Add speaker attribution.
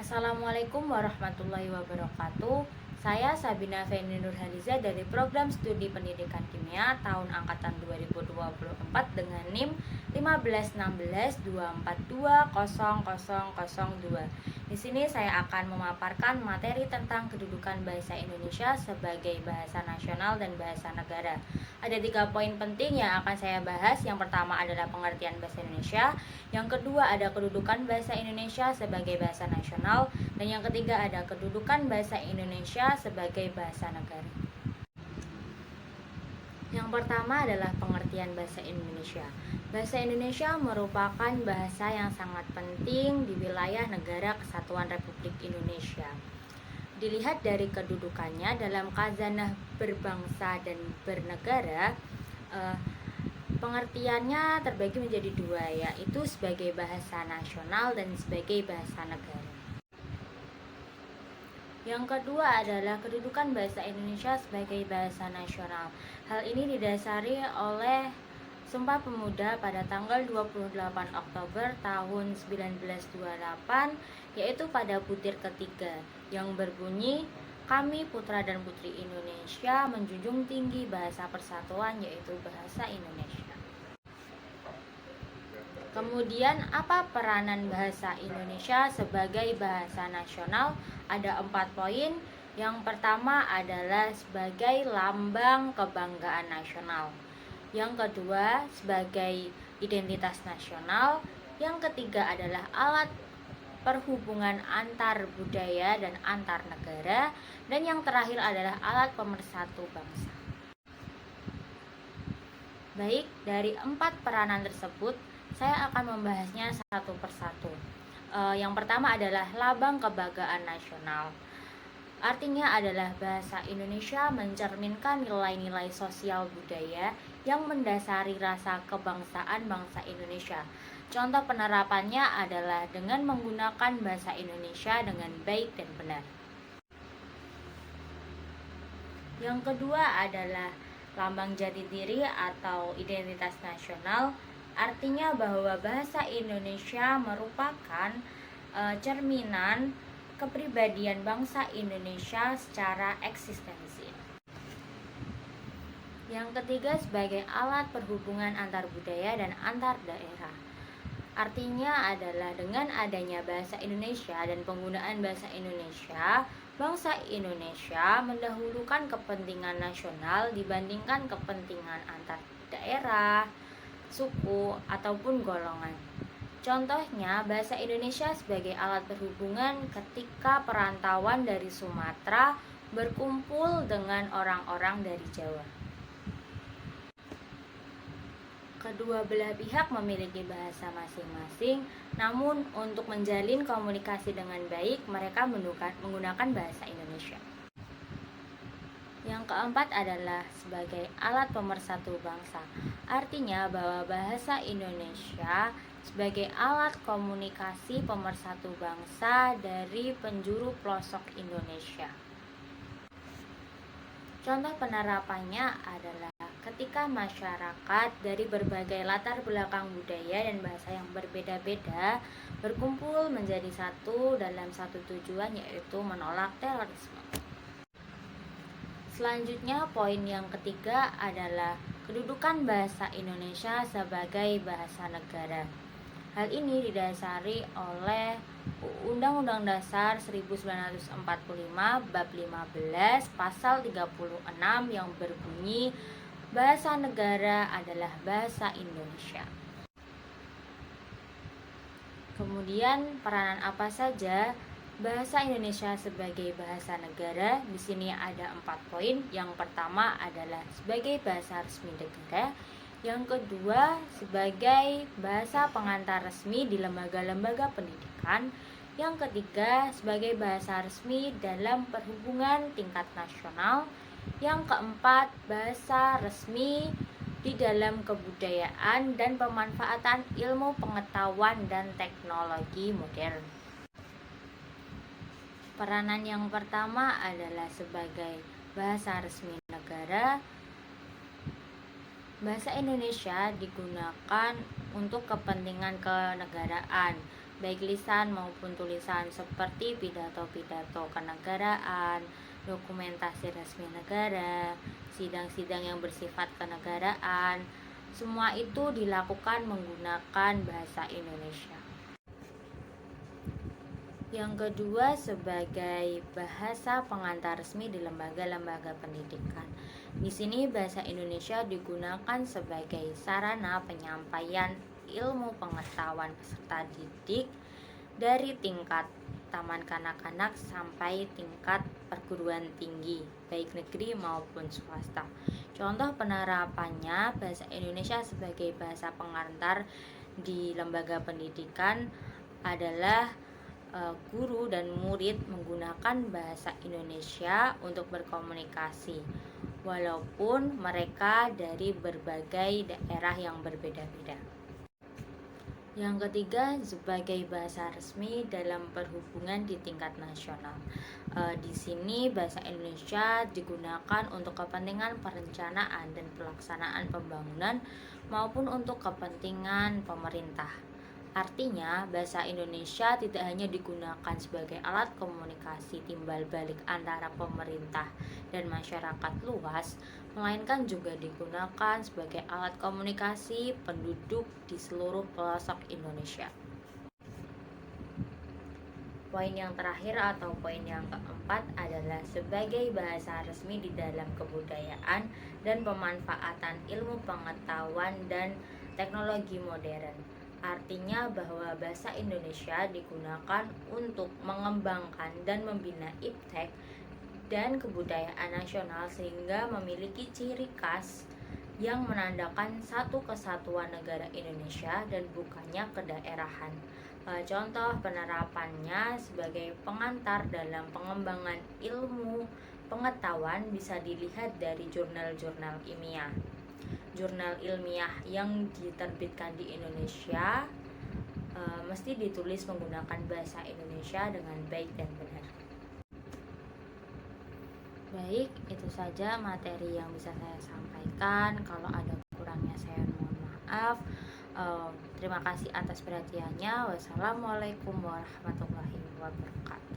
Speaker 1: Assalamualaikum warahmatullahi wabarakatuh. Saya Sabina Feni Nurhaliza dari Program Studi Pendidikan Kimia tahun angkatan 2024 dengan NIM 15162420002. Di sini saya akan memaparkan materi tentang kedudukan bahasa Indonesia sebagai bahasa nasional dan bahasa negara. Ada 3 poin penting yang akan saya bahas. Yang pertama adalah pengertian bahasa Indonesia, yang kedua ada kedudukan bahasa Indonesia sebagai bahasa nasional, dan yang ketiga ada kedudukan bahasa Indonesia sebagai bahasa negara. Yang pertama adalah pengertian bahasa Indonesia. Bahasa Indonesia merupakan bahasa yang sangat penting di wilayah Negara Kesatuan Republik Indonesia. Dilihat dari kedudukannya dalam khazanah berbangsa dan bernegara, pengertiannya terbagi menjadi 2, yaitu sebagai bahasa nasional dan sebagai bahasa negara. Yang kedua adalah kedudukan bahasa Indonesia sebagai bahasa nasional. Hal ini didasari oleh Sumpah Pemuda pada tanggal 28 Oktober tahun 1928, yaitu pada butir ketiga, yang berbunyi, "Kami putra dan putri Indonesia menjunjung tinggi bahasa persatuan, yaitu bahasa Indonesia." Kemudian, apa peranan bahasa Indonesia sebagai bahasa nasional? Ada 4 poin. Yang pertama adalah sebagai lambang kebanggaan nasional. Yang kedua, sebagai identitas nasional. Yang ketiga adalah alat perhubungan antar budaya dan antar negara. Dan yang terakhir adalah alat pemersatu bangsa. Baik, dari 4 peranan tersebut, saya akan membahasnya satu persatu. Yang pertama adalah lambang kebanggaan nasional. Artinya adalah bahasa Indonesia mencerminkan nilai-nilai sosial budaya yang mendasari rasa kebangsaan bangsa Indonesia. Contoh penerapannya adalah dengan menggunakan bahasa Indonesia dengan baik dan benar. Yang kedua adalah lambang jati diri atau identitas nasional. Artinya bahwa bahasa Indonesia merupakan cerminan kepribadian bangsa Indonesia secara eksistensi. Yang ketiga, sebagai alat perhubungan antar budaya dan antar daerah. Artinya adalah dengan adanya bahasa Indonesia dan penggunaan bahasa Indonesia, bangsa Indonesia mendahulukan kepentingan nasional dibandingkan kepentingan antar daerah, suku, ataupun golongan. Contohnya, bahasa Indonesia sebagai alat perhubungan ketika perantauan dari Sumatera berkumpul dengan orang-orang dari Jawa. Kedua belah pihak memiliki bahasa masing-masing, namun untuk menjalin komunikasi dengan baik, mereka menggunakan bahasa Indonesia. Yang keempat adalah sebagai alat pemersatu bangsa. Artinya bahwa bahasa Indonesia sebagai alat komunikasi pemersatu bangsa dari penjuru pelosok Indonesia. Contoh penerapannya adalah ketika masyarakat dari berbagai latar belakang budaya dan bahasa yang berbeda-beda berkumpul menjadi satu dalam satu tujuan, yaitu menolak terorisme. Selanjutnya, poin yang ketiga adalah kedudukan bahasa Indonesia sebagai bahasa negara. Hal ini didasari oleh Undang-Undang Dasar 1945 Bab 15 Pasal 36 yang berbunyi, bahasa negara adalah bahasa Indonesia. Kemudian, peranan apa saja bahasa Indonesia sebagai bahasa negara? Di sini ada 4 poin. Yang pertama adalah sebagai bahasa resmi negara. Yang kedua, sebagai bahasa pengantar resmi di lembaga-lembaga pendidikan. Yang ketiga, sebagai bahasa resmi dalam perhubungan tingkat nasional. Yang keempat, bahasa resmi di dalam kebudayaan dan pemanfaatan ilmu pengetahuan dan teknologi modern. Peranan yang pertama adalah sebagai bahasa resmi negara. Bahasa Indonesia digunakan untuk kepentingan kenegaraan. baik lisan maupun tulisan seperti pidato-pidato kenegaraan, dokumentasi resmi negara, sidang-sidang yang bersifat kenegaraan. Semua itu dilakukan menggunakan bahasa Indonesia. Yang kedua, sebagai bahasa pengantar resmi di lembaga-lembaga pendidikan. Di sini bahasa Indonesia digunakan sebagai sarana penyampaian ilmu pengetahuan peserta didik dari tingkat taman kanak-kanak sampai tingkat perguruan tinggi, baik negeri maupun swasta. Contoh penerapannya bahasa Indonesia sebagai bahasa pengantar di lembaga pendidikan adalah guru dan murid menggunakan bahasa Indonesia untuk berkomunikasi, walaupun mereka dari berbagai daerah yang berbeda-beda. Yang ketiga, sebagai bahasa resmi dalam perhubungan di tingkat nasional. Di sini bahasa Indonesia digunakan untuk kepentingan perencanaan dan pelaksanaan pembangunan maupun untuk kepentingan pemerintah. Artinya, bahasa Indonesia tidak hanya digunakan sebagai alat komunikasi timbal balik antara pemerintah dan masyarakat luas, melainkan juga digunakan sebagai alat komunikasi penduduk di seluruh pelosok Indonesia. Poin yang terakhir atau poin yang keempat adalah sebagai bahasa resmi di dalam kebudayaan dan pemanfaatan ilmu pengetahuan dan teknologi modern. Artinya bahwa bahasa Indonesia digunakan untuk mengembangkan dan membina iptek dan kebudayaan nasional sehingga memiliki ciri khas yang menandakan satu kesatuan negara Indonesia dan bukannya kedaerahan. Contoh penerapannya sebagai pengantar dalam pengembangan ilmu pengetahuan bisa dilihat dari jurnal-jurnal ilmiah. Jurnal ilmiah yang diterbitkan di Indonesia mesti ditulis menggunakan bahasa Indonesia dengan baik dan benar. Baik, itu saja materi yang bisa saya sampaikan. Kalau ada kurangnya saya mohon maaf. Terima kasih atas perhatiannya. Wassalamualaikum warahmatullahi wabarakatuh.